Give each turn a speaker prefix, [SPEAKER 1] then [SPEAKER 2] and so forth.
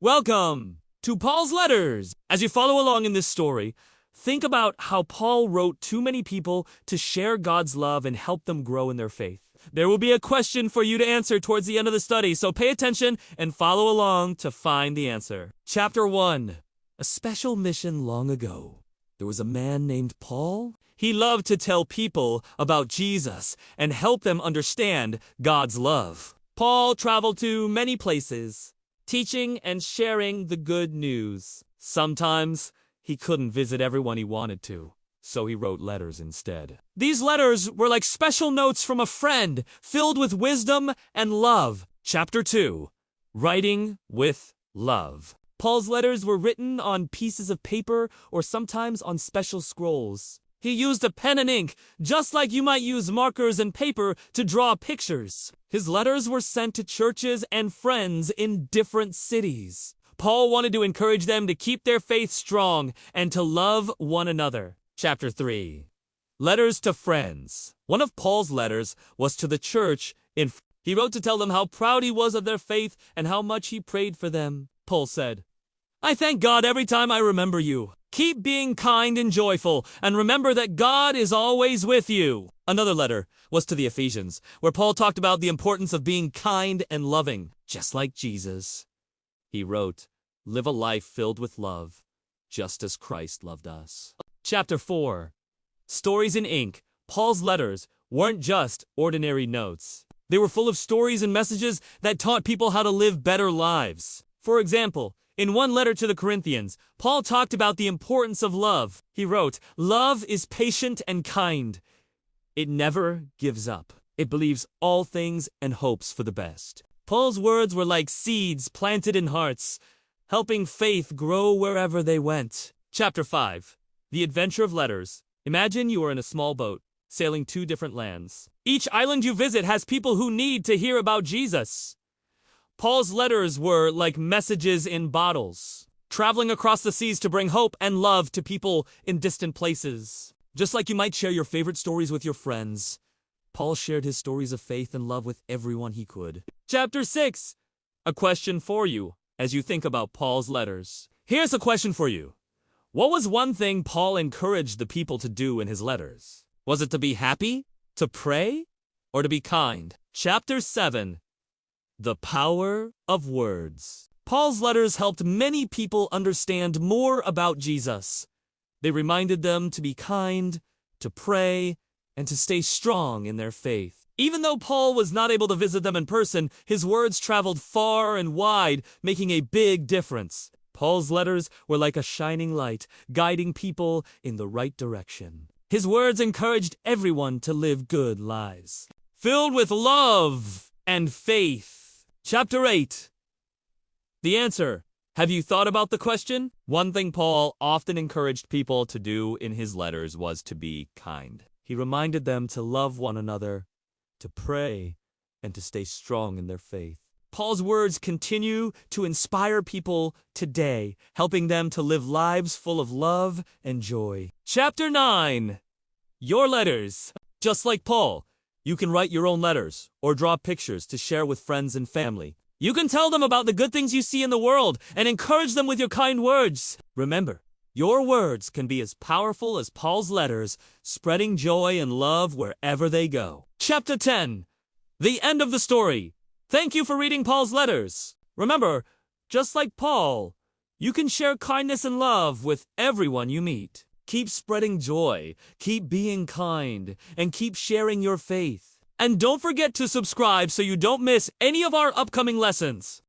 [SPEAKER 1] Welcome to Paul's letters. As you follow along in this story, think about how Paul wrote to many people to share God's love and help them grow in their faith. There will be a question for you to answer towards the end of the study, so pay attention and follow along to find the answer. Chapter 1. A special mission long ago. There was a man named Paul. He loved to tell people about Jesus and help them understand God's love. Paul traveled to many places, teaching and sharing the good news. Sometimes he couldn't visit everyone he wanted to, so he wrote letters instead. These letters were like special notes from a friend, filled with wisdom and love. Chapter 2. Writing with love. Paul's letters were written on pieces of paper or sometimes on special scrolls. He used a pen and ink, just like you might use markers and paper to draw pictures. His letters were sent to churches and friends in different cities. Paul wanted to encourage them to keep their faith strong and to love one another. Chapter 3. Letters to friends. One of Paul's letters was to the church in He wrote to tell them how proud he was of their faith and how much he prayed for them. Paul said, "I thank God every time I remember you. Keep being kind and joyful, and remember that God is always with you." Another letter was to the Ephesians, where Paul talked about the importance of being kind and loving, just like Jesus. He wrote, "Live a life filled with love, just as Christ loved us." Chapter 4. Stories in ink. Paul's letters weren't just ordinary notes. They were full of stories and messages that taught people how to live better lives. For example, in one letter to the Corinthians, Paul talked about the importance of love. He wrote, "Love is patient and kind. It never gives up. It believes all things and hopes for the best." Paul's words were like seeds planted in hearts, helping faith grow wherever they went. Chapter 5. The Adventure of Letters. Imagine you are in a small boat, sailing 2 different lands. Each island you visit has people who need to hear about Jesus. Paul's letters were like messages in bottles, traveling across the seas to bring hope and love to people in distant places. Just like you might share your favorite stories with your friends, Paul shared his stories of faith and love with everyone he could. Chapter 6. A question for you as you think about Paul's letters. Here's a question for you. What was one thing Paul encouraged the people to do in his letters? Was it to be happy, to pray, or to be kind? Chapter 7. The power of words. Paul's letters helped many people understand more about Jesus. They reminded them to be kind, to pray, and to stay strong in their faith. Even though Paul was not able to visit them in person, his words traveled far and wide, making a big difference. Paul's letters were like a shining light, guiding people in the right direction. His words encouraged everyone to live good lives, filled with love and faith. Chapter 8. The answer. Have you thought about the question? One thing Paul often encouraged people to do in his letters was to be kind. He reminded them to love one another, to pray, and to stay strong in their faith. Paul's words continue to inspire people today, helping them to live lives full of love and joy. Chapter 9. Your letters. Just like Paul, you can write your own letters or draw pictures to share with friends and family. You can tell them about the good things you see in the world and encourage them with your kind words. Remember, your words can be as powerful as Paul's letters, spreading joy and love wherever they go. Chapter 10. The end of the story. Thank you for reading Paul's letters. Remember, just like Paul, you can share kindness and love with everyone you meet. Keep spreading joy, keep being kind, and keep sharing your faith. And don't forget to subscribe so you don't miss any of our upcoming lessons.